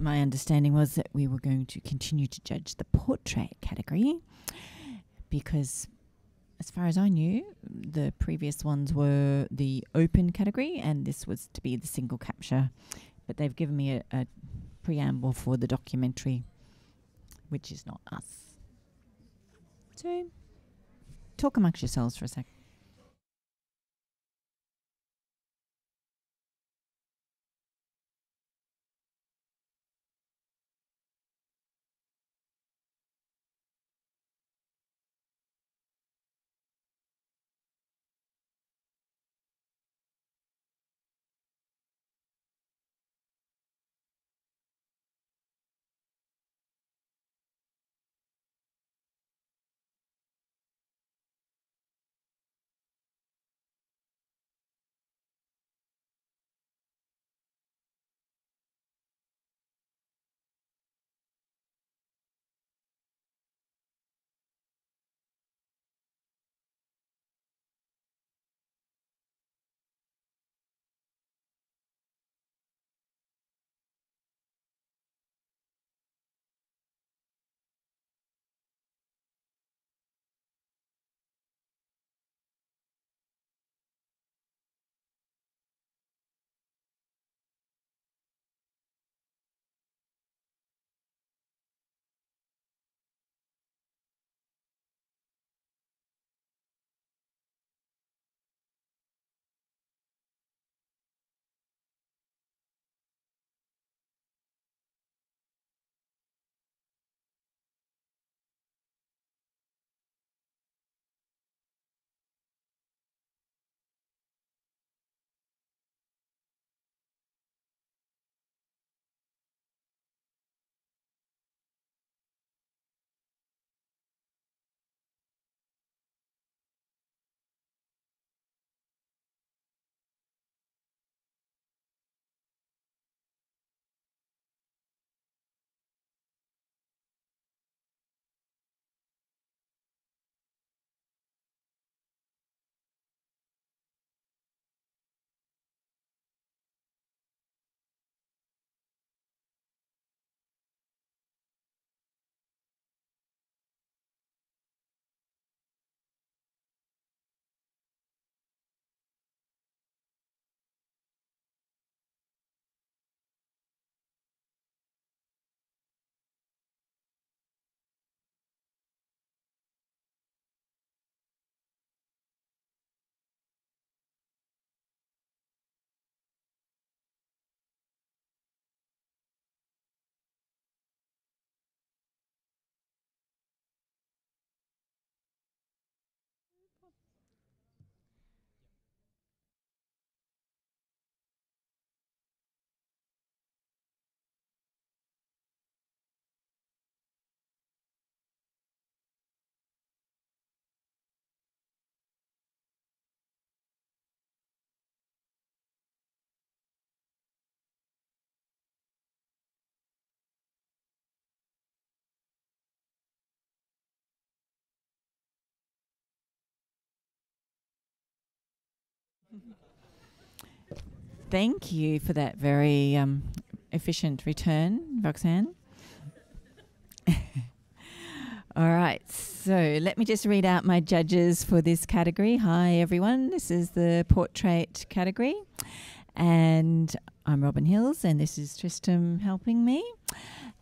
My understanding was that we were going to continue to judge the portrait category because, as far as I knew, the previous ones were the open category and this was to be the single capture. But they've given me a preamble for the documentary, which is not us. So, talk amongst yourselves for a sec. Thank you for that very efficient return, Roxanne. All right, so let me just read out my judges for this category. Hi, everyone. This is the portrait category. And I'm Robin Hills, and this is Tristram helping me.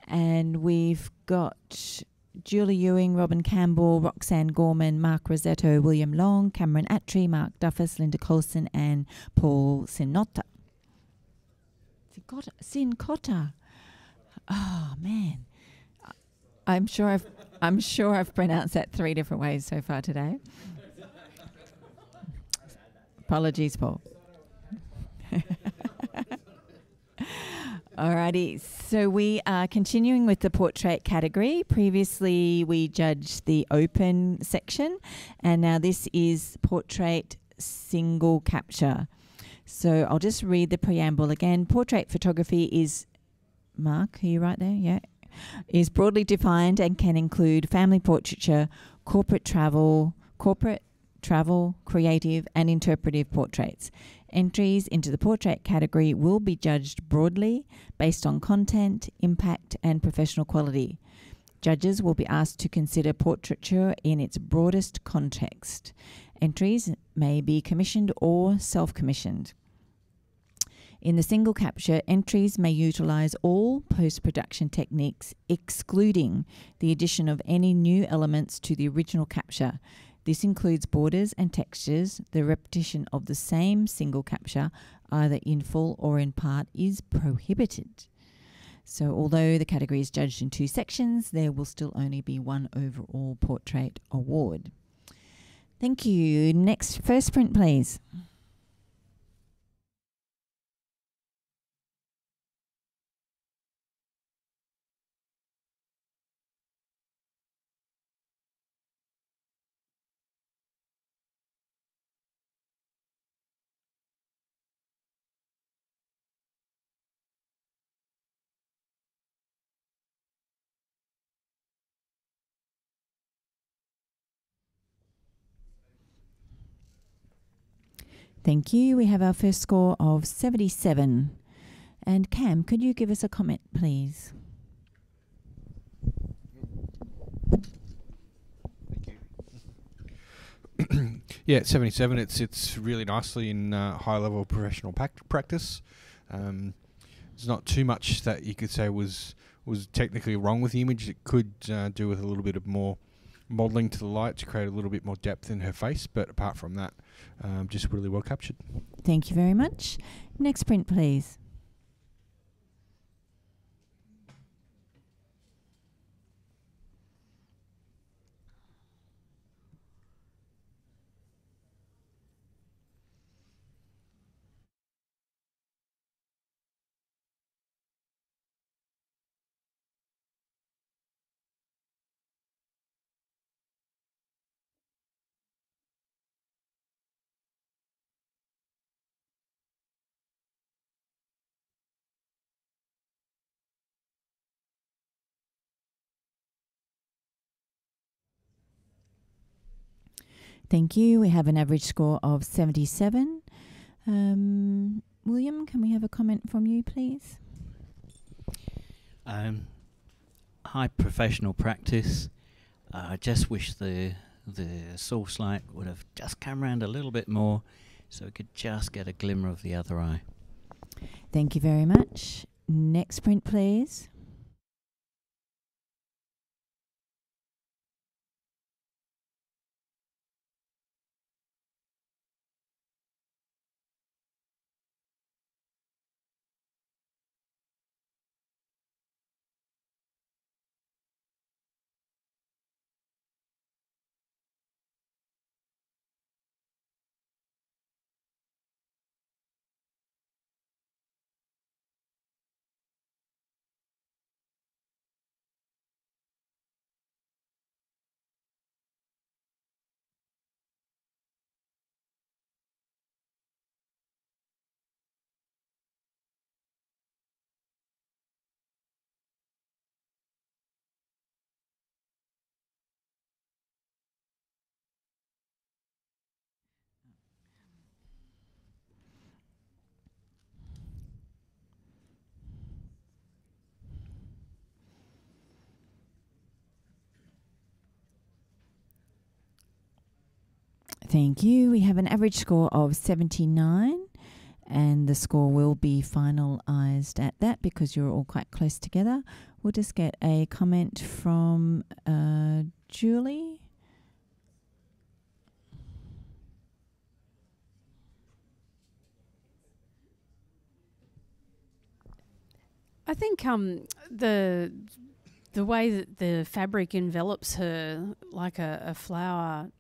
And we've got Julie Ewing, Robin Campbell, Roxanne Gorman, Mark Rosetto, William Long, Cameron Attry, Mark Duffus, Linda Colson, and Paul Sinotta. Sincotta. Oh man, I'm sure I've pronounced that 3 different ways so far today. Apologies, Paul. Alrighty, so we are continuing with the portrait category. Previously, we judged the open section, and now this is portrait single capture. So I'll just read the preamble again. Portrait photography is, Mark, are you right there? Yeah. Is broadly defined and can include family portraiture, corporate travel, creative and interpretive portraits. Entries into the portrait category will be judged broadly based on content, impact, and professional quality. Judges will be asked to consider portraiture in its broadest context. Entries may be commissioned or self-commissioned. In the single capture, entries may utilise all post-production techniques, excluding the addition of any new elements to the original capture. This includes borders and textures. The repetition of the same single capture, either in full or in part, is prohibited. So although the category is judged in 2 sections, there will still only be one overall portrait award. Thank you. Next, first print, please. Thank you. We have our first score of 77. And Cam, could you give us a comment, please? Thank you. Yeah, 77. It's really nicely in high level professional practice. There's not too much that you could say was technically wrong with the image. It could do with a little bit of more modelling to the light to create a little bit more depth in her face, but apart from that, just really well captured. Thank you very much. Next print, please. Thank you. We have an average score of 77. William, can we have a comment from you, please? High professional practice. I just wish the source light would have just come around a little bit more so we could just get a glimmer of the other eye. Thank you very much. Next print, please. Thank you. We have an average score of 79, and the score will be finalised at that because you're all quite close together. We'll just get a comment from Julie. I think the way that the fabric envelops her like a flower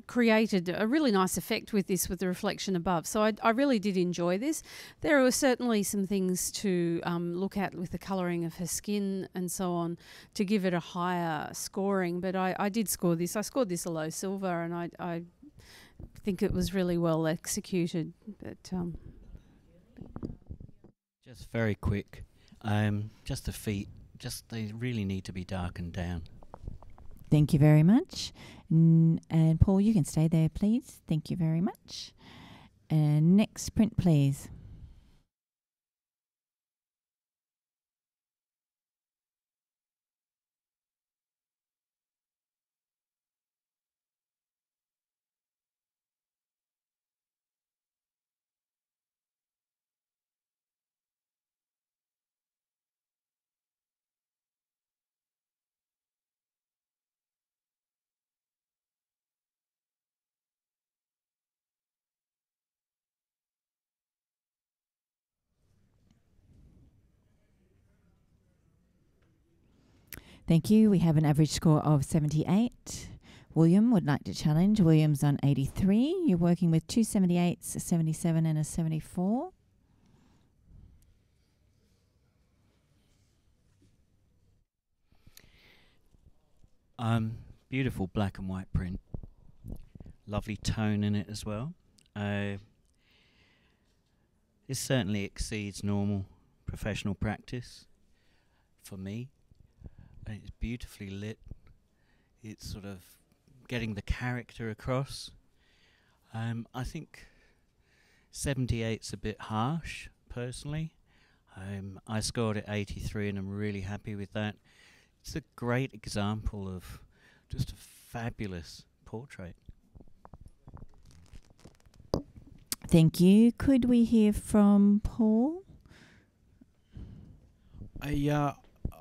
created a really nice effect with this, with the reflection above. So I really did enjoy this. There were certainly some things to look at with the colouring of her skin and so on to give it a higher scoring, but I did score this. I scored this a low silver, and I think it was really well executed. But Just very quick, just the feet, they really need to be darkened down. Thank you very much. And Paul, you can stay there, please. Thank you very much. And next print, please. Thank you. We have an average score of 78. William would like to challenge. William's on 83. You're working with 2 78s, a 77 and a 74. Beautiful black and white print. Lovely tone in it as well. This certainly exceeds normal professional practice for me. And it's beautifully lit. It's sort of getting the character across. I think 78's a bit harsh, personally. I scored at 83 and I'm really happy with that. It's a great example of just a fabulous portrait. Thank you. Could we hear from Paul?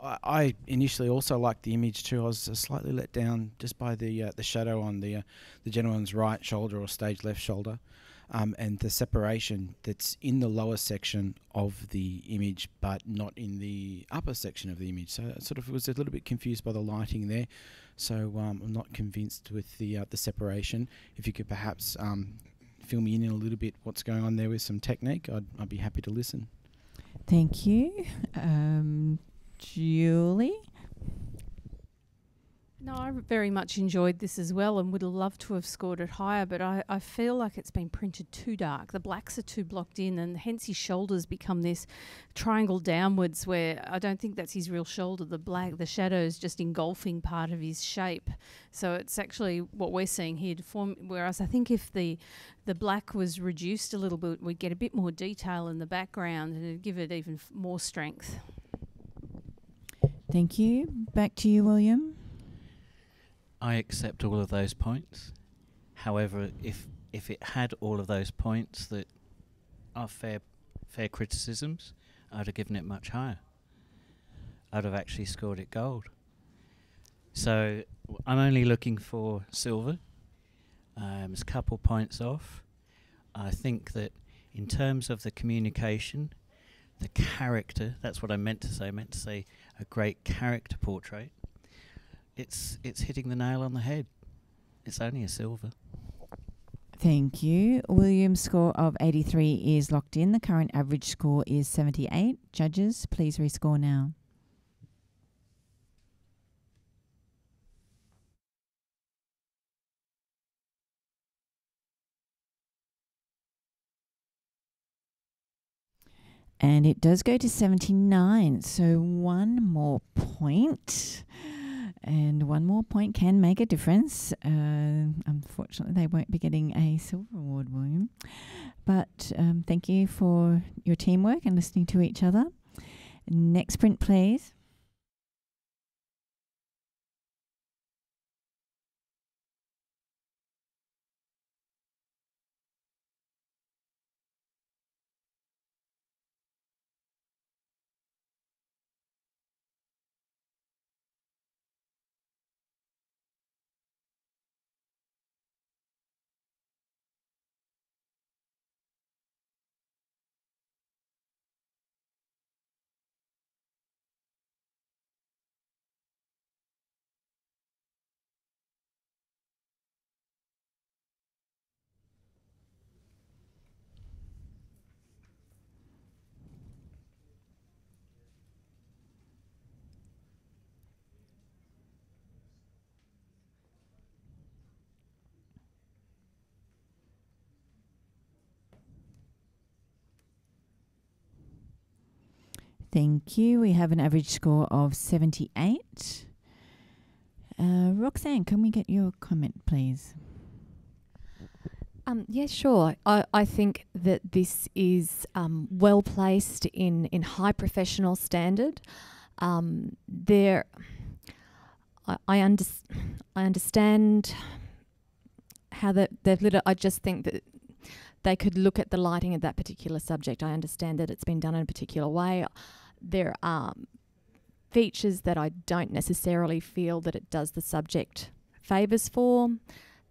I initially also liked the image too. I was slightly let down just by the shadow on the gentleman's right shoulder or stage left shoulder, and the separation that's in the lower section of the image, but not in the upper section of the image. So I sort of was a little bit confused by the lighting there. So I'm not convinced with the separation. If you could perhaps fill me in a little bit what's going on there with some technique, I'd be happy to listen. Thank you. Julie? No, I very much enjoyed this as well and would have loved to have scored it higher, but I feel like it's been printed too dark. The blacks are too blocked in, and hence his shoulders become this triangle downwards where I don't think that's his real shoulder. The shadow is just engulfing part of his shape. So it's actually what we're seeing here to form, whereas I think if the black was reduced a little bit, we'd get a bit more detail in the background and it'd give it even more strength. Thank you. Back to you, William. I accept all of those points. However, if it had all of those points that are fair criticisms, I'd have given it much higher. I'd have actually scored it gold. So I'm only looking for silver. It's a couple points off. I think that in terms of the communication, the character, that's what I meant to say. I meant to say a great character portrait. It's hitting the nail on the head. It's only a silver. Thank you. William's score of 83 is locked in. The current average score is 78. Judges, please rescore now. And it does go to 79. So one more point. And one more point can make a difference. Unfortunately, they won't be getting a silver award, William. But thank you for your teamwork and listening to each other. Next print, please. Thank you. We have an average score of 78. Roxanne, can we get your comment, please? Yeah, sure. I think that this is well placed in high professional standard. There, I understand how they've lit it. I just think that they could look at the lighting of that particular subject. I understand that it's been done in a particular way. There are features that I don't necessarily feel that it does the subject favours for.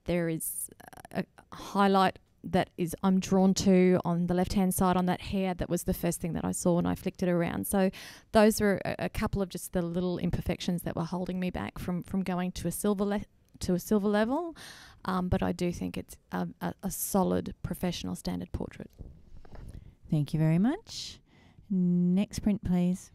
There is a highlight that is I'm drawn to on the left-hand side on that hair. That was the first thing that I saw when I flicked it around. So those were a couple of just the little imperfections that were holding me back from going to a silver level. But I do think it's a solid professional standard portrait. Thank you very much. Next print, please.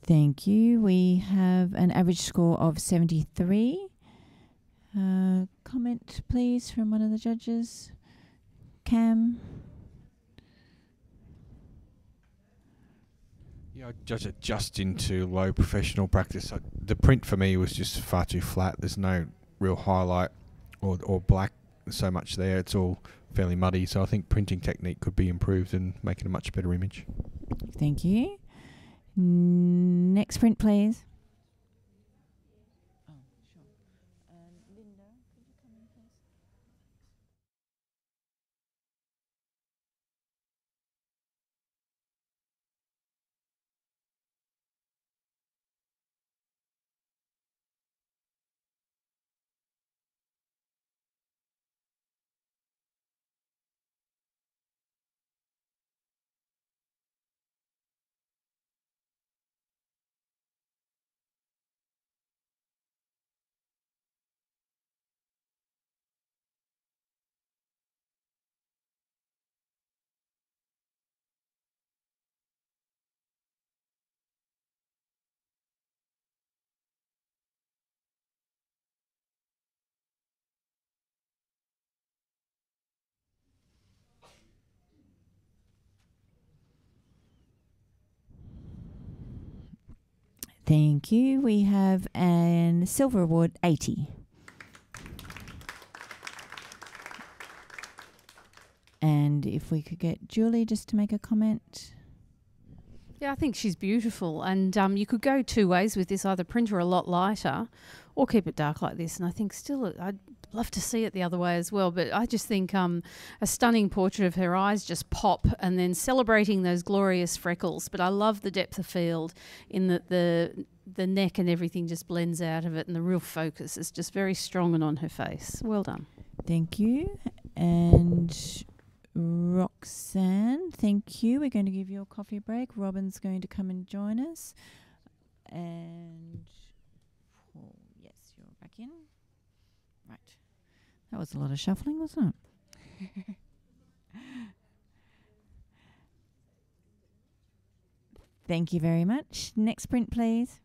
Thank you. We have an average score of 73. Comment, please, from one of the judges. Cam? Yeah, I judge it just into low professional practice. The print for me was just far too flat. There's no real highlight or black so much there. It's all fairly muddy. So I think printing technique could be improved and make it a much better image. Thank you. Next print, please. Oh, sure. Linda, could you come in, please? Thank you. We have an silver award, 80. And if we could get Julie just to make a comment. Yeah, I think she's beautiful, and you could go two ways with this: either print her a lot lighter, or keep it dark like this. And I think still, I'd love to see it the other way as well. But I just think a stunning portrait of her eyes just pop, and then celebrating those glorious freckles. But I love the depth of field in the neck and everything just blends out of it, and the real focus is just very strong and on her face. Well done. Thank you. And Roxanne, thank you. We're going to give you a coffee break. Robin's going to come and join us. And yes, you're back in. Right. That was a lot of shuffling, wasn't it? Thank you very much. Next print, please.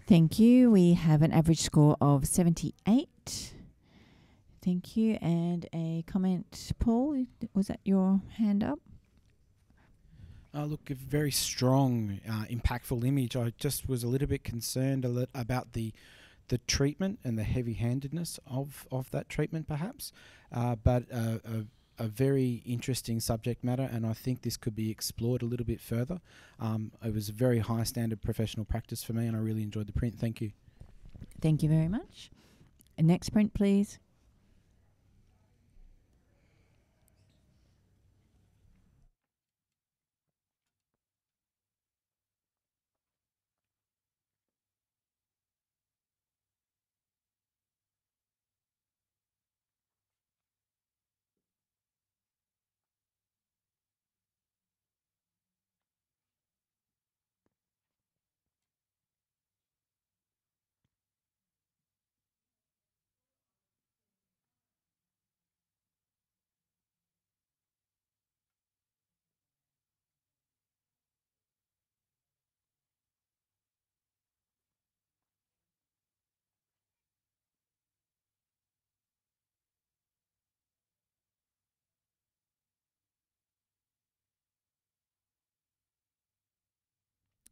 Thank you. We have an average score of 78. Thank you. And a comment, Paul, was that your hand up? Look, a very strong, impactful image. I just was a little bit concerned about the treatment and the heavy-handedness of that treatment, perhaps. But a very interesting subject matter, and I think this could be explored a little bit further. It was a very high standard professional practice for me, and I really enjoyed the print. Thank you. Thank you very much. Next print, please.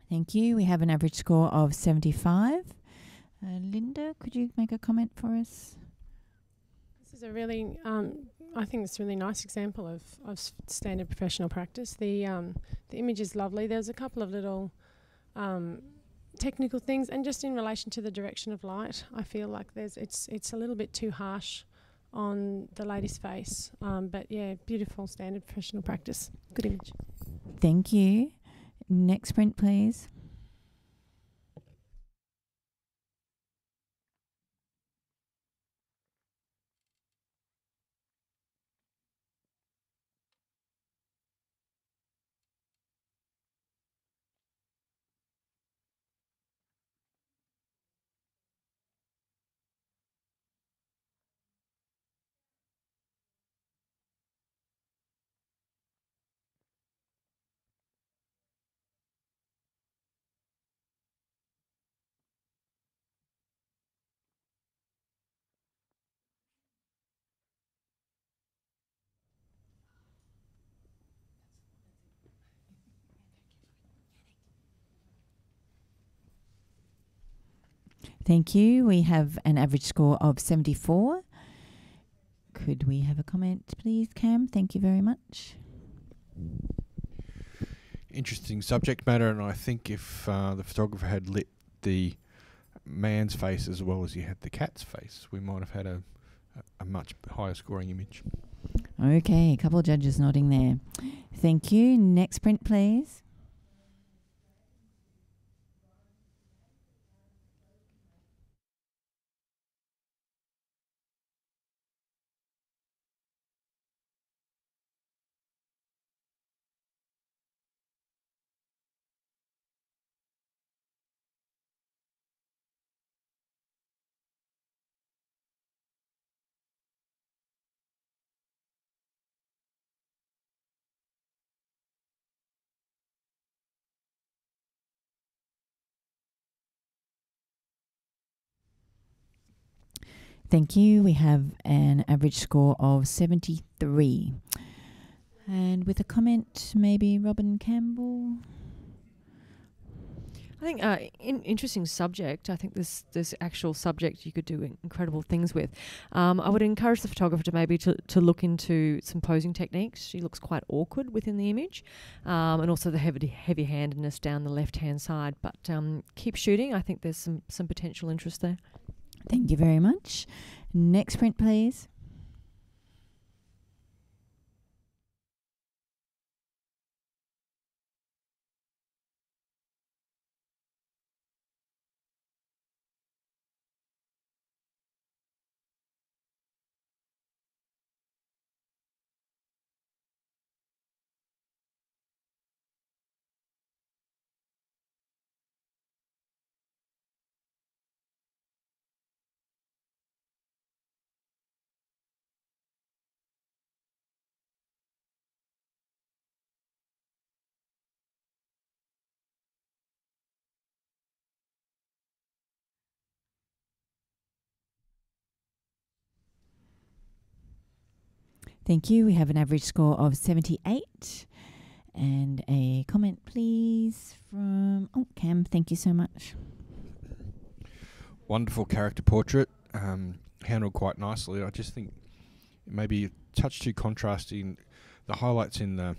Thank you. We have an average score of 75. Linda, could you make a comment for us? This is a really, I think it's a really nice example of standard professional practice. The image is lovely. There's a couple of little technical things, and just in relation to the direction of light, I feel like it's a little bit too harsh on the lady's face. But yeah, beautiful standard professional practice. Good image. Thank you. Next print, please. Thank you. We have an average score of 74. Could we have a comment, please, Cam? Thank you very much. Interesting subject matter, and I think if the photographer had lit the man's face as well as he had the cat's face, we might have had a much higher scoring image. Okay, a couple of judges nodding there. Thank you. Next print, please. Thank you. We have an average score of 73. And with a comment, maybe Robin Campbell. I think interesting subject. I think this actual subject you could do incredible things with. I would encourage the photographer to maybe to look into some posing techniques. She looks quite awkward within the image, and also the heavy-handedness down the left-hand side. But keep shooting. I think there's some potential interest there. Thank you very much. Next print, please. Thank you. We have an average score of 78. And a comment, please, from Cam. Thank you so much. Wonderful character portrait, handled quite nicely. I just think maybe a touch too contrasting. The highlights in the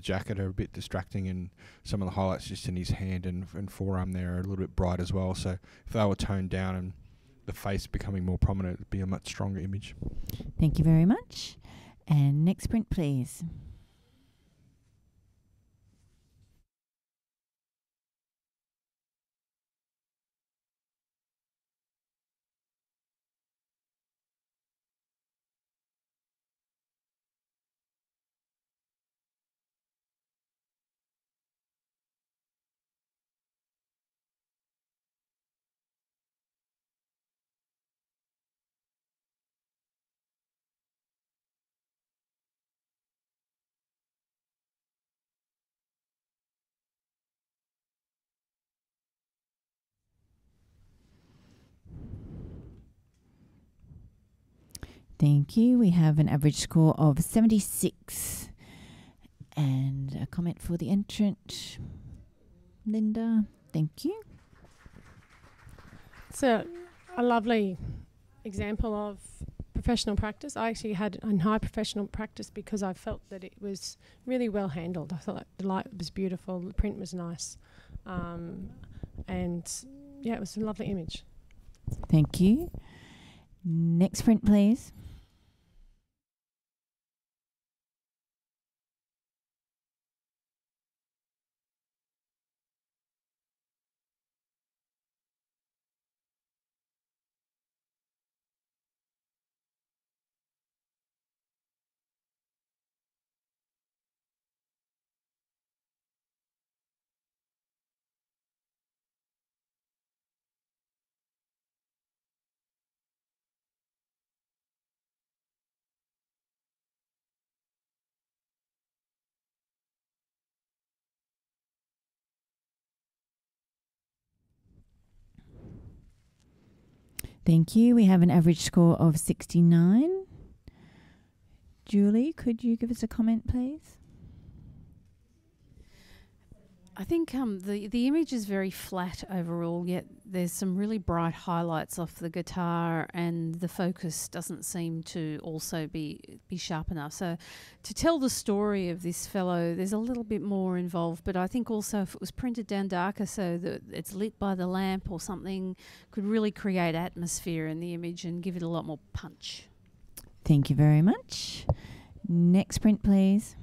jacket are a bit distracting, and some of the highlights just in his hand and forearm there are a little bit bright as well. So if they were toned down and the face becoming more prominent, it'd be a much stronger image. Thank you very much. And next print, please. Thank you. We have an average score of 76. And a comment for the entrant, Linda. Thank you. It's a lovely example of professional practice. I actually had a high professional practice because I felt that it was really well handled. I thought like the light was beautiful, the print was nice, and yeah, it was a lovely image. Thank you. Next print, please. Thank you. We have an average score of 69. Julie, could you give us a comment, please? I think the image is very flat overall, yet there's some really bright highlights off the guitar, and the focus doesn't seem to also be sharp enough. So to tell the story of this fellow, there's a little bit more involved, but I think also if it was printed down darker so that it's lit by the lamp or something, could really create atmosphere in the image and give it a lot more punch. Thank you very much. Next print, please.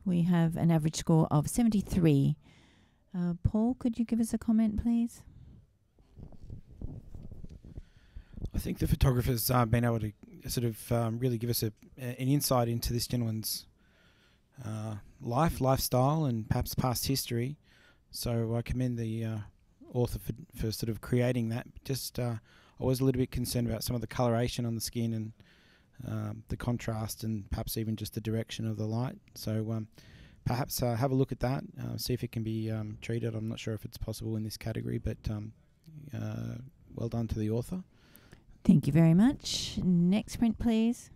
We have an average score of 73. Paul, could you give us a comment, please? I think the photographer's been able to sort of really give us an insight into this gentleman's lifestyle, and perhaps past history. So I commend the author for sort of creating that. Just I was a little bit concerned about some of the coloration on the skin and the contrast, and perhaps even just the direction of the light. So perhaps have a look at that, see if it can be treated. I'm not sure if it's possible in this category, but well done to the author. Thank you very much. Next print, please.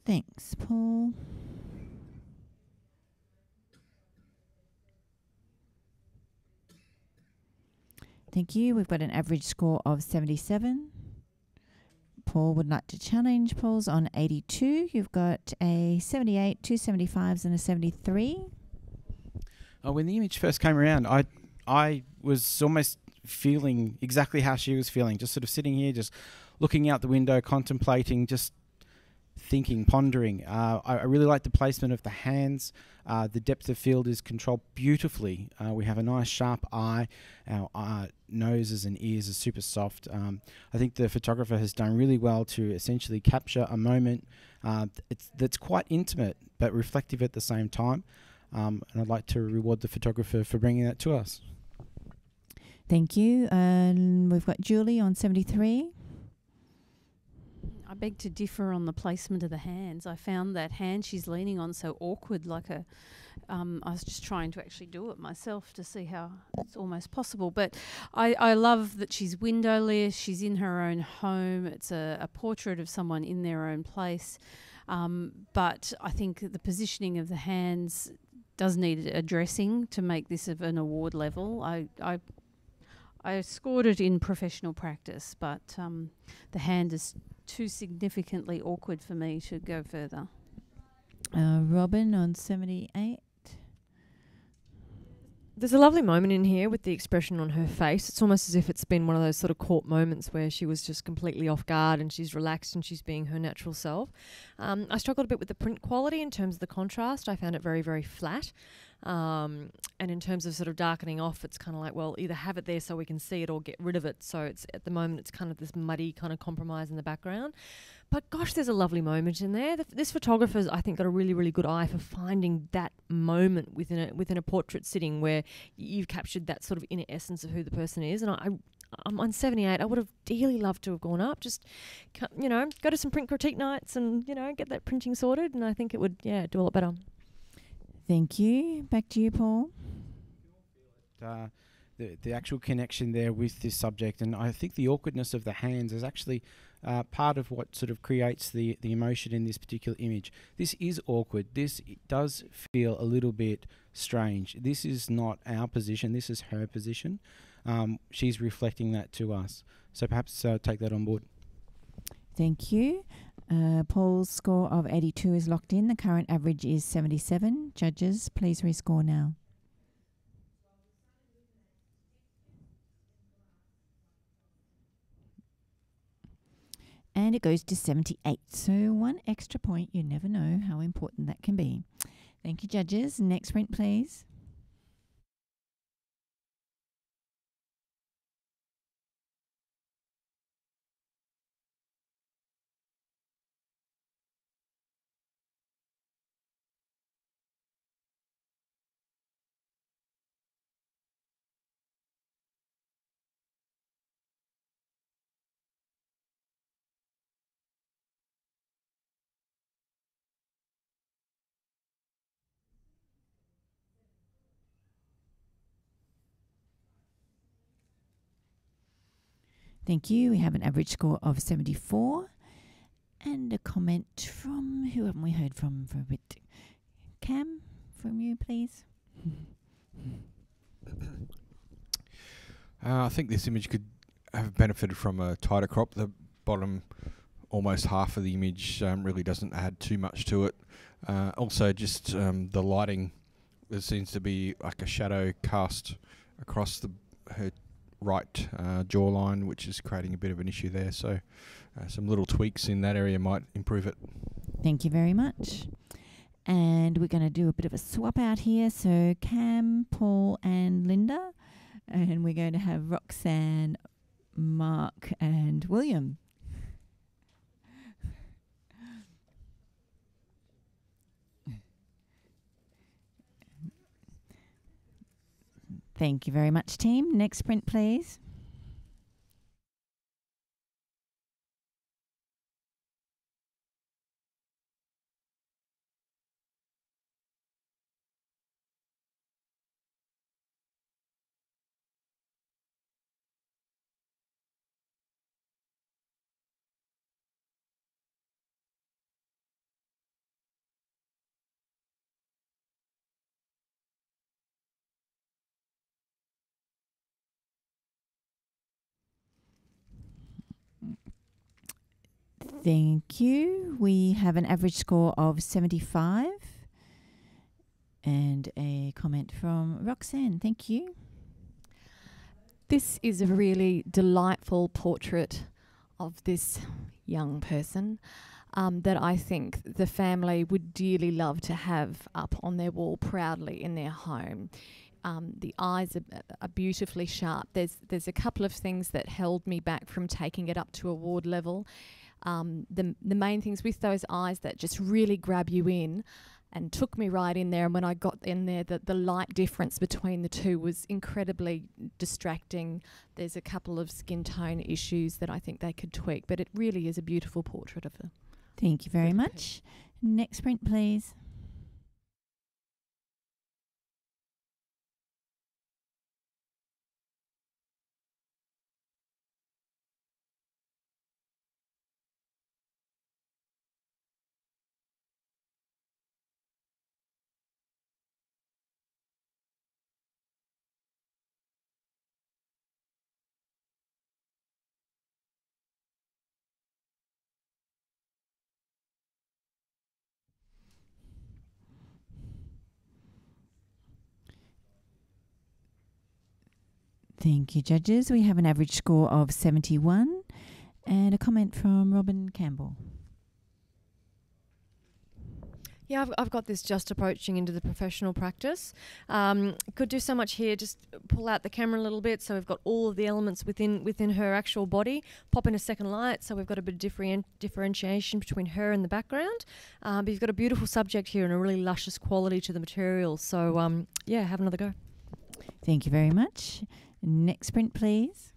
Thanks, Paul. Thank you. We've got an average score of 77. Paul would like to challenge. Paul's on 82. You've got a 78, two 75s and a 73. When the image first came around, I was almost feeling exactly how she was feeling, just sort of sitting here, just looking out the window, contemplating, just thinking, pondering. I really like the placement of the hands. The depth of field is controlled beautifully. We have a nice sharp eye. Our noses and ears are super soft. I think the photographer has done really well to essentially capture a moment that's quite intimate but reflective at the same time. And I'd like to reward the photographer for bringing that to us. Thank you. And we've got Julie on 73. I beg to differ on the placement of the hands. I found that hand she's leaning on so awkward, like a. I was just trying to actually do it myself to see how it's almost possible. But I love that she's windowless. She's in her own home. It's a portrait of someone in their own place. But I think the positioning of the hands does need addressing to make this of an award level. I scored it in professional practice, but the hand is too significantly awkward for me to go further. Robin on 78. There's a lovely moment in here with the expression on her face. It's almost as if it's been one of those sort of caught moments where she was just completely off guard and she's relaxed and she's being her natural self. I struggled a bit with the print quality in terms of the contrast. I found it very, very flat. And in terms of sort of darkening off, it's kind of like, well, either have it there so we can see it or get rid of it. So it's at the moment, it's kind of this muddy kind of compromise in the background. But gosh, there's a lovely moment in there. This photographer's, I think, got a really, really good eye for finding that moment within a portrait sitting where you've captured that sort of inner essence of who the person is. And I'm on 78. I would have dearly loved to have gone up. Just, go to some print critique nights and, get that printing sorted. And I think it would, do a lot better. Thank you. Back to you, Paul. The actual connection there with this subject, and I think the awkwardness of the hands is actually part of what sort of creates the emotion in this particular image. This is awkward. This does feel a little bit strange. This is not our position. This is her position. She's reflecting that to us. So perhaps take that on board. Thank you. Paul's score of 82 is locked in. The current average is 77. Judges, please rescore now. And it goes to 78. So 1 extra point. You never know how important that can be. Thank you, judges. Next print, please. Thank you. We have an average score of 74. And a comment from, who haven't we heard from for a bit? Cam, from you, please. I think this image could have benefited from a tighter crop. The bottom, almost half of the image really doesn't add too much to it. Also, just the lighting, there seems to be like a shadow cast across her right jawline, which is creating a bit of an issue there. So some little tweaks in that area might improve it. Thank you very much. And we're going to do a bit of a swap out here. So Cam, Paul and Linda. And we're going to have Roxanne, Mark and William. Thank you very much, team. Next print, please. Thank you. We have an average score of 75. And a comment from Roxanne. Thank you. This is a really delightful portrait of this young person that I think the family would dearly love to have up on their wall proudly in their home. The eyes are beautifully sharp. There's a couple of things that held me back from taking it up to award level. The main things with those eyes that just really grab you in and took me right in there. And when I got in there, the light difference between the two was incredibly distracting. There's a couple of skin tone issues that I think they could tweak, but it really is a beautiful portrait of her. Thank you very much. Next print, please. Thank you, judges. We have an average score of 71 and a comment from Robin Campbell. Yeah, I've got this just approaching into the professional practice. Could do so much here. Just pull out the camera a little bit, so we've got all of the elements within her actual body. Pop in a second light, so we've got a bit of differentiation between her and the background. But you've got a beautiful subject here and a really luscious quality to the material. So yeah, have another go. Thank you very much. Next print, please.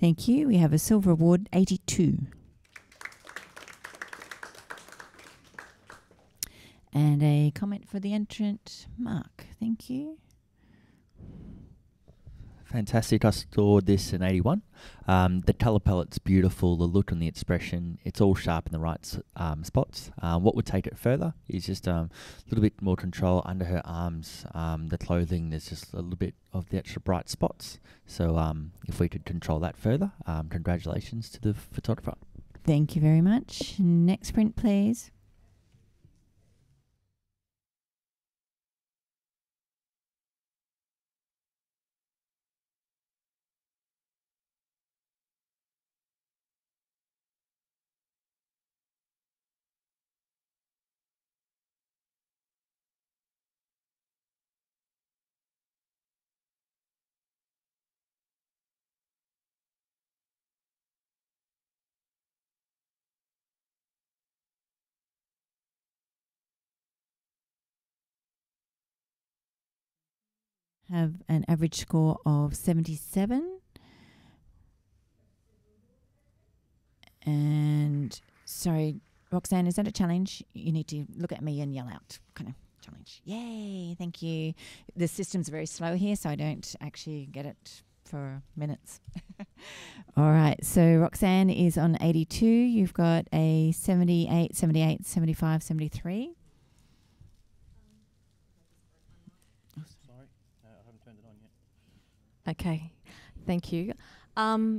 Thank you. We have a silver award, 82. And a comment for the entrant, Mark. Thank you. Fantastic. I scored this in 81. The colour palette's beautiful, the look and the expression, it's all sharp in the right spots. What would take it further is just a little bit more control under her arms. The clothing, there's just a little bit of the extra bright spots. So if we could control that further, congratulations to the photographer. Thank you very much. Next print, please. Have an average score of 77. And sorry, Roxanne, is that a challenge? You need to look at me and yell out, kind of challenge. Yay, thank you. The system's very slow here, so I don't actually get it for minutes. All right, so Roxanne is on 82. You've got a 78, 78, 75, 73. Okay, thank you. I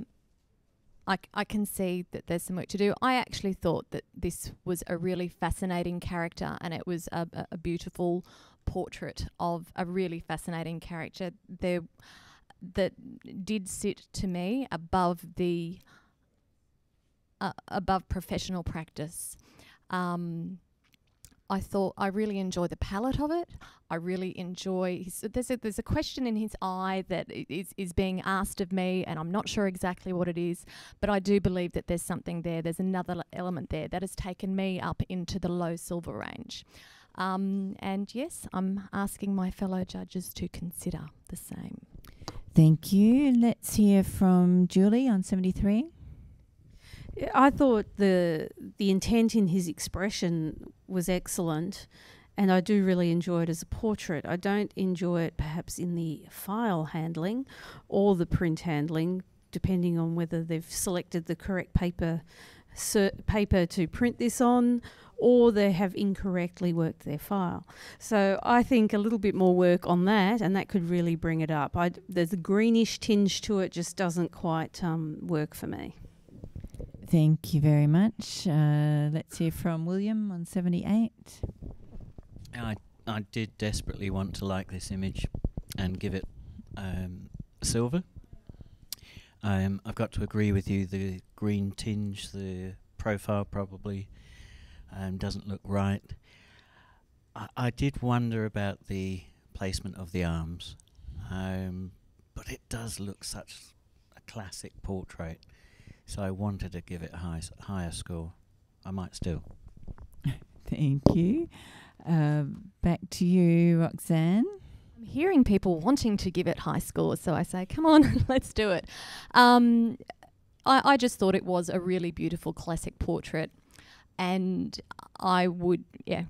can see that there's some work to do. I actually thought that this was a really fascinating character, and it was a beautiful portrait of a really fascinating character there that did sit to me above the above professional practice. I thought I really enjoy the palette of it. I really enjoy there's a question in his eye that is being asked of me, and I'm not sure exactly what it is, but I do believe that there's something there. There's another element there that has taken me up into the low silver range. And yes, I'm asking my fellow judges to consider the same. Thank you. Let's hear from Julie on 73. I thought the intent in his expression was excellent, and I do really enjoy it as a portrait. I don't enjoy it perhaps in the file handling or the print handling, depending on whether they've selected the correct paper to print this on, or they have incorrectly worked their file. So I think a little bit more work on that, and that could really bring it up. There's a greenish tinge to it, just doesn't quite work for me. Thank you very much. Let's hear from William on 78. I did desperately want to like this image and give it silver. I've got to agree with you, the green tinge, the profile probably doesn't look right. I did wonder about the placement of the arms, but it does look such a classic portrait, so I wanted to give it a higher score. I might still. Thank you. Back to you, Roxanne. I'm hearing people wanting to give it high scores, so I say, come on, let's do it. I just thought it was a really beautiful classic portrait, and I would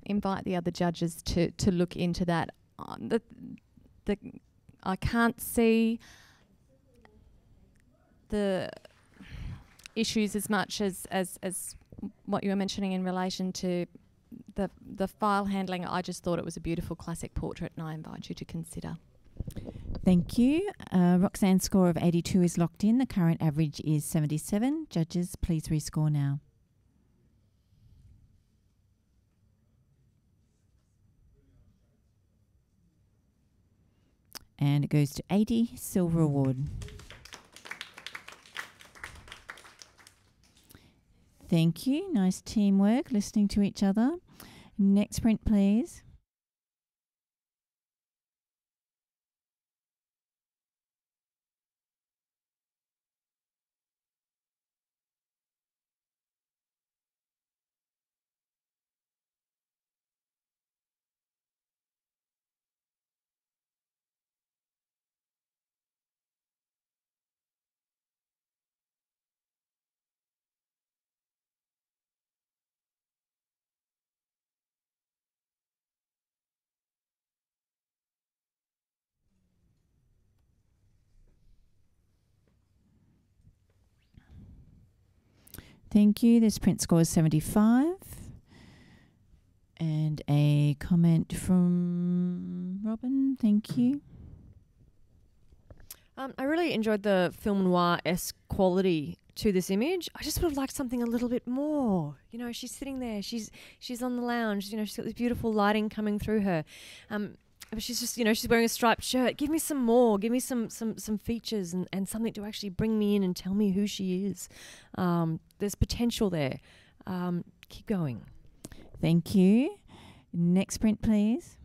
invite the other judges to look into that. I can't see the issues as much as what you were mentioning in relation to the file handling. I just thought it was a beautiful classic portrait, and I invite you to consider. Thank you. Roxanne's score of 82 is locked in. The current average is 77. Judges, please rescore now. And it goes to 80, silver award. Thank you. Nice teamwork, listening to each other. Next print, please. Thank you. This print score is 75. And a comment from Robin. Thank you. I really enjoyed the film noir-esque quality to this image. I just would have liked something a little bit more. You know, she's sitting there. She's on the lounge. You know, she's got this beautiful lighting coming through her. But she's just, she's wearing a striped shirt. Give me some more. Give me some features and something to actually bring me in and tell me who she is. There's potential there. Keep going. Thank you. Next print, please.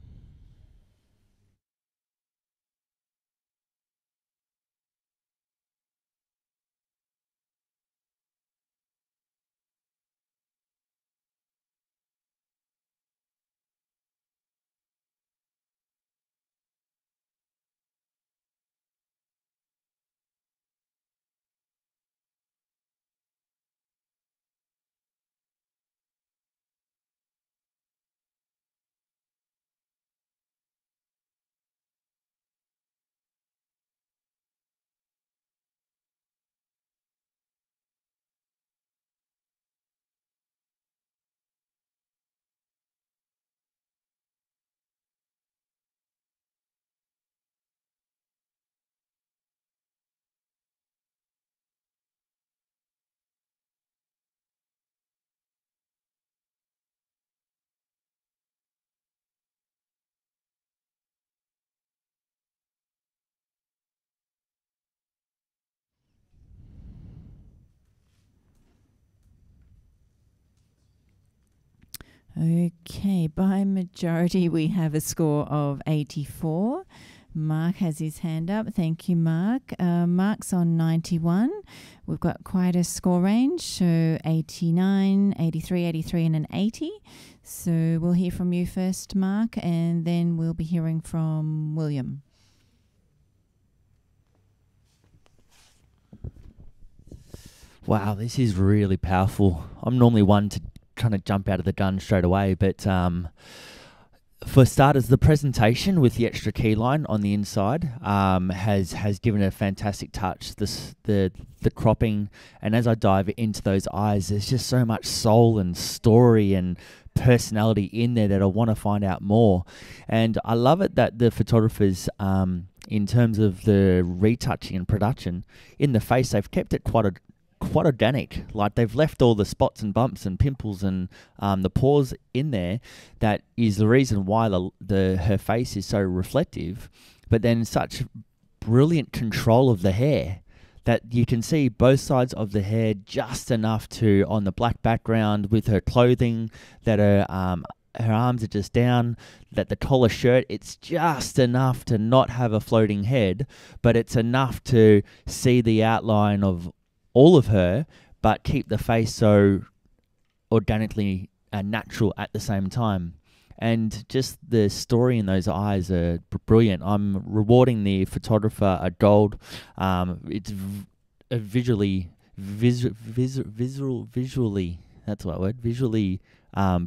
Okay, by majority we have a score of 84. Mark has his hand up. Thank you, Mark. Mark's on 91. We've got quite a score range, so 89, 83, 83 and an 80. So we'll hear from you first, Mark, and then we'll be hearing from William. Wow, this is really powerful. I'm normally one to kind of jump out of the gun straight away, but for starters, the presentation with the extra key line on the inside has given it a fantastic touch. The cropping, and as I dive into those eyes, there's just so much soul and story and personality in there that I want to find out more. And I love it that the photographers, in terms of the retouching and production in the face, they've kept it quite organic. Like, they've left all the spots and bumps and pimples and the pores in there. That is the reason why her face is so reflective, but then such brilliant control of the hair that you can see both sides of the hair just enough to, on the black background with her clothing, that her arms are just down, that the collar shirt, it's just enough to not have a floating head, but it's enough to see the outline of all of her, but keep the face so organically natural at the same time. And just the story in those eyes are brilliant. I'm rewarding the photographer a gold. It's visually, that's what word, visually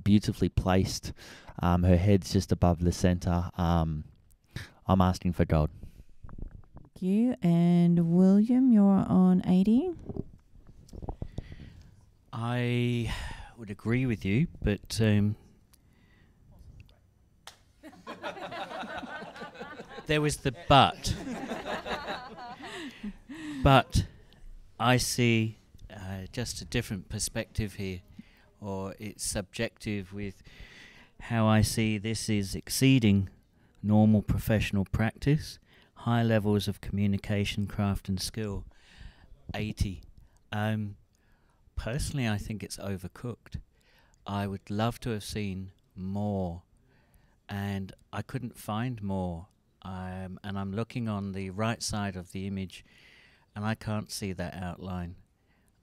beautifully placed. Her head's just above the center. I'm asking for gold. Thank you. And William, you're on 80. I would agree with you, but there was the but. But I see just a different perspective here, or it's subjective with how I see this is exceeding normal professional practice, high levels of communication, craft and skill. 80. Personally, I think it's overcooked. I would love to have seen more, and I couldn't find more. And I'm looking on the right side of the image, and I can't see that outline.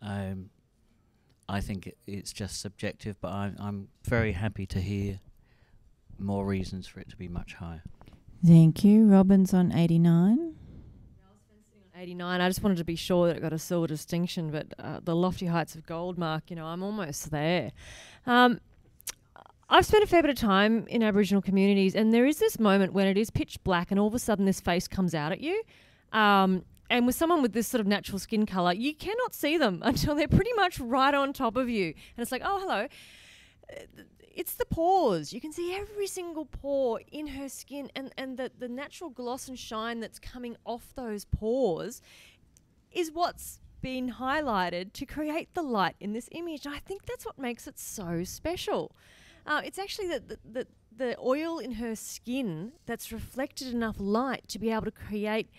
I think it's just subjective, but I'm very happy to hear more reasons for it to be much higher. Thank you. Robin's on 89. 89. I just wanted to be sure that it got a silver distinction, but the Lofty Heights of Gold mark, I'm almost there. I've spent a fair bit of time in Aboriginal communities, and there is this moment when it is pitch black and all of a sudden this face comes out at you. And with someone with this sort of natural skin colour, you cannot see them until they're pretty much right on top of you. And it's like, oh, hello. It's the pores. You can see every single pore in her skin, and the natural gloss and shine that's coming off those pores is what's been highlighted to create the light in this image. And I think that's what makes it so special. It's actually the oil in her skin that's reflected enough light to be able to create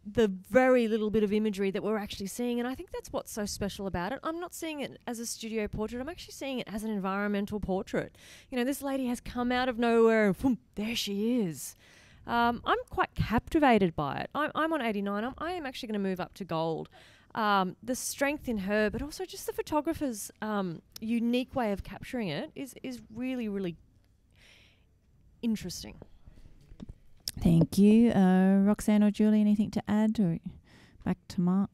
the very little bit of imagery that we're actually seeing. And I think that's what's so special about it. I'm not seeing it as a studio portrait. I'm actually seeing it as an environmental portrait. This lady has come out of nowhere and boom, there she is. I'm quite captivated by it. I'm on 89. I am actually going to move up to gold. The strength in her, but also just the photographer's unique way of capturing it is really, really interesting. Thank you. Roxanne or Julie, anything to add? Or back to Mark?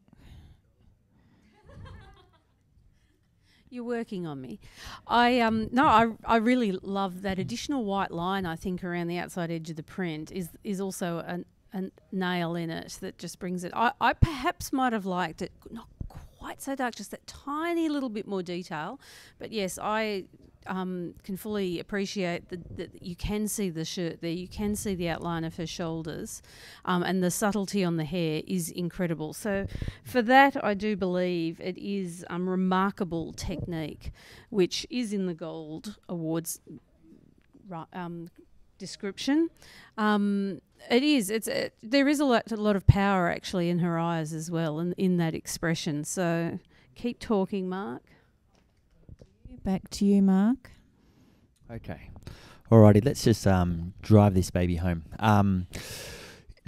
You're working on me. I really love that additional white line, I think, around the outside edge of the print is also a nail in it that just brings it. I perhaps might have liked it not quite so dark, just that tiny little bit more detail. But yes, I can fully appreciate that you can see the shirt there, you can see the outline of her shoulders, and the subtlety on the hair is incredible. So for that, I do believe it is remarkable technique, which is in the Gold Awards description. It is. There is a lot of power actually in her eyes as well, and in that expression. So keep talking, Mark. Back to you, Mark. Okay. Alrighty, let's just drive this baby home.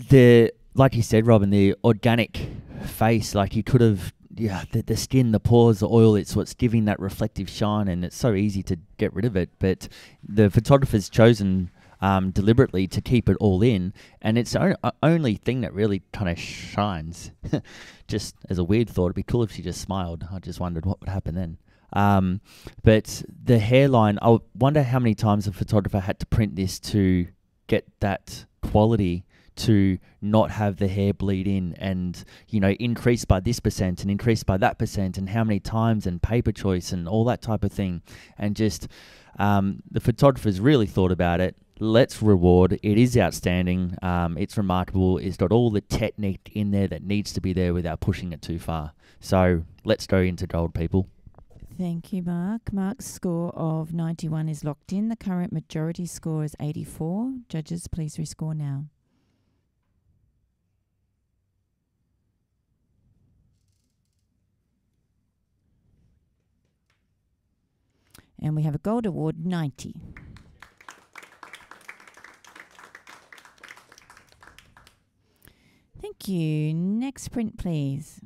The like you said, Robin, the organic face, like you could have, the skin, the pores, the oil, it's what's giving that reflective shine, and it's so easy to get rid of it. But the photographer's chosen deliberately to keep it all in, and it's the only thing that really kind of shines. Just as a weird thought, it'd be cool if she just smiled. I just wondered what would happen then. But the hairline, I wonder how many times a photographer had to print this to get that quality, to not have the hair bleed in and, increase by this percent and increase by that percent, and how many times, and paper choice and all that type of thing. And just the photographers really thought about it. Let's reward. It is outstanding. It's remarkable. It's got all the technique in there that needs to be there without pushing it too far. So let's go into gold, people. Thank you, Mark. Mark's score of 91 is locked in. The current majority score is 84. Judges, please rescore now. And we have a gold award, 90. Thank you. Next print, please.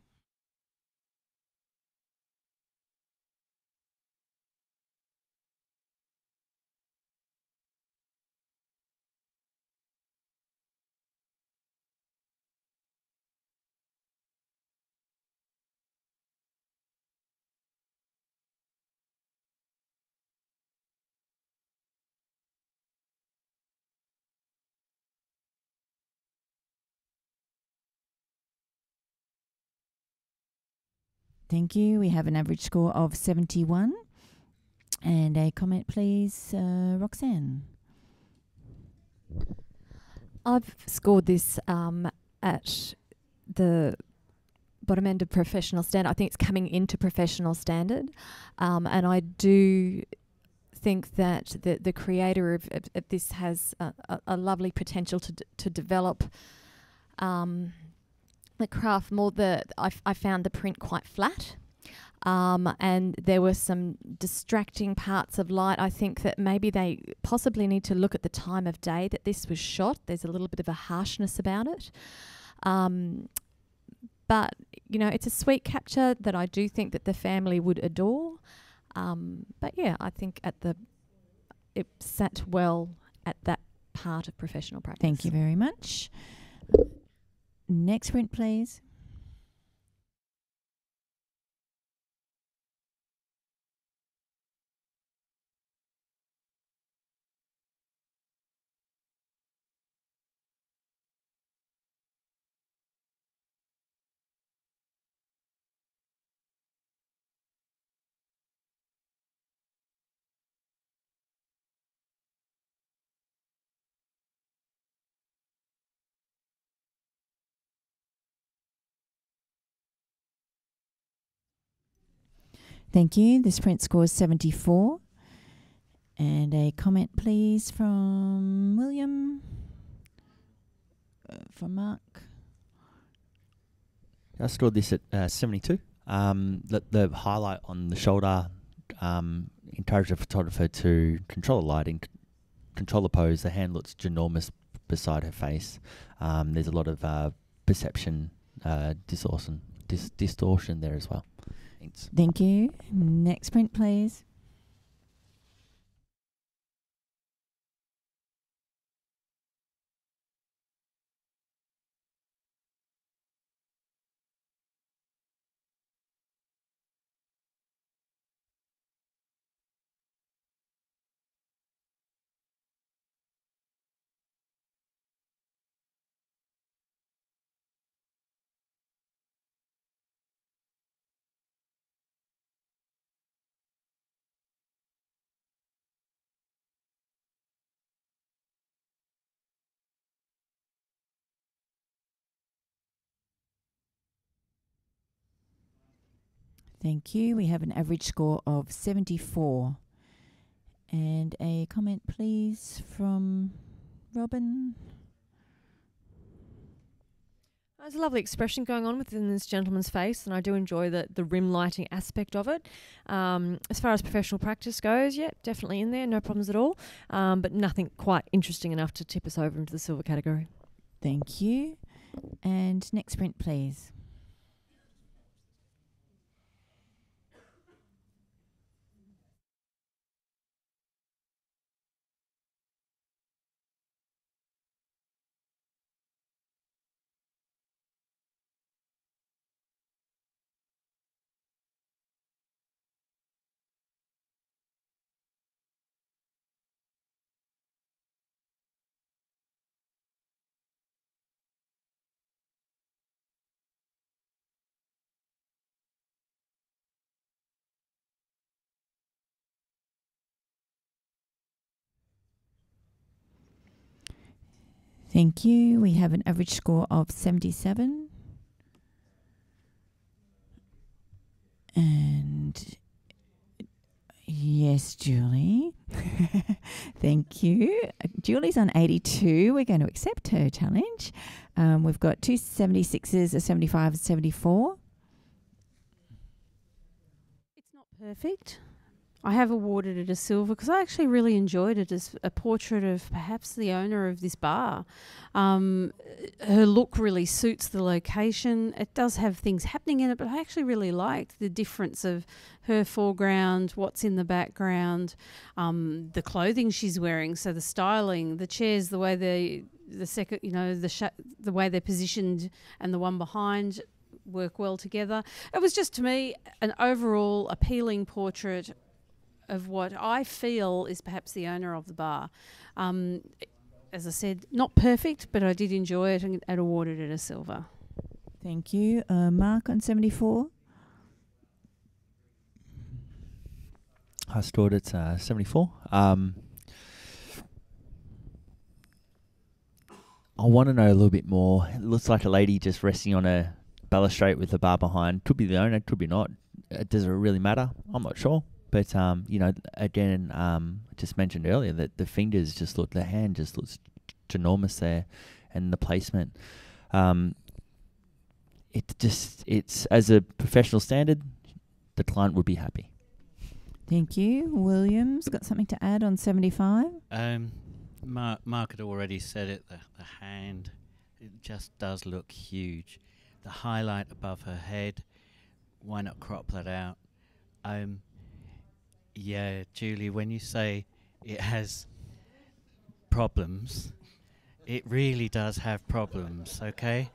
Thank you. We have an average score of 71. And a comment, please, Roxanne. I've scored this at the bottom end of professional standard. I think it's coming into professional standard. And I do think that the creator of this has a lovely potential to develop the craft more. I found the print quite flat. And there were some distracting parts of light. I think that maybe they possibly need to look at the time of day that this was shot. There's a little bit of a harshness about it. But, it's a sweet capture that I do think that the family would adore. But yeah, I think it sat well at that part of professional practice. Thank you very much. Next print, please. Thank you. This print scores 74. And a comment, please, from William. From Mark. I scored this at 72. The highlight on the shoulder encouraged the photographer to control the lighting, control the pose. The hand looks ginormous beside her face. There's a lot of perception distortion there as well. Thanks. Thank you. Next print, please. Thank you. We have an average score of 74. And a comment, please, from Robin. There's a lovely expression going on within this gentleman's face, and I do enjoy the rim lighting aspect of it. As far as professional practice goes, yeah, definitely in there, no problems at all. But nothing quite interesting enough to tip us over into the silver category. Thank you. And next print, please. Thank you. We have an average score of 77. And yes, Julie. Thank you. Julie's on 82. We're going to accept her challenge. We've got two 76s, a 75, a 74. It's not perfect. I have awarded it a silver because I actually really enjoyed it as a portrait of perhaps the owner of this bar. Her look really suits the location. It does have things happening in it, but I actually really liked the difference of her foreground, what's in the background, the clothing she's wearing, so the styling, the chairs, the way the way they're positioned, and the one behind work well together. It was just, to me, an overall appealing portrait of what I feel is perhaps the owner of the bar. As I said, not perfect, but I did enjoy it and awarded it a silver. Thank you. Mark on 74. I scored it 74. I want to know a little bit more. It looks like a lady just resting on a balustrade with the bar behind. Could be the owner, could be not. Does it really matter? I'm not sure. But, again, just mentioned earlier that the fingers just look, the hand just looks ginormous there, and the placement. It's as a professional standard, the client would be happy. Thank you. Williams, got something to add on 75? Mark had already said it, the hand, it just does look huge. The highlight above her head, why not crop that out? Yeah, Julie, when you say it has problems, it really does have problems, okay?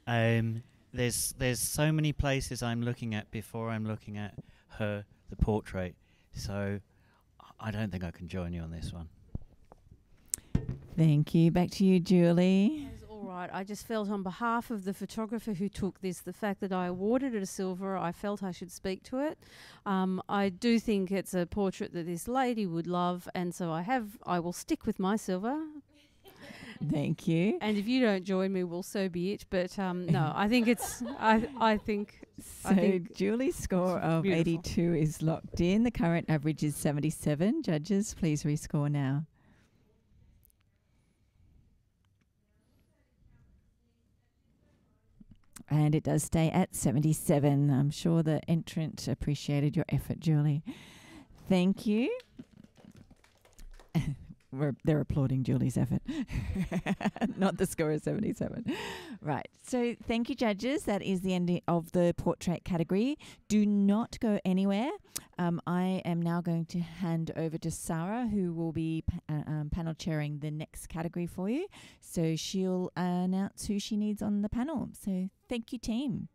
There's so many places I'm looking at before I'm looking at the portrait, so I don't think I can join you on this one. Thank you. Back to you, Julie. All right. I just felt on behalf of the photographer who took this, the fact that I awarded it a silver, I felt I should speak to it. I do think it's a portrait that this lady would love, and so I will stick with my silver. Thank you. And if you don't join me, well, so be it. But no, I think it's. I think. So Julie's score of beautiful. 82 is locked in. The current average is 77. Judges, please rescore now. And it does stay at 77. I'm sure the entrant appreciated your effort, Julie. Thank you. They're applauding Julie's effort, not the score of 77. Right. So thank you, judges. That is the end of the portrait category. Do not go anywhere. I am now going to hand over to Sarah, who will be panel chairing the next category for you. So she'll announce who she needs on the panel. So thank you, team.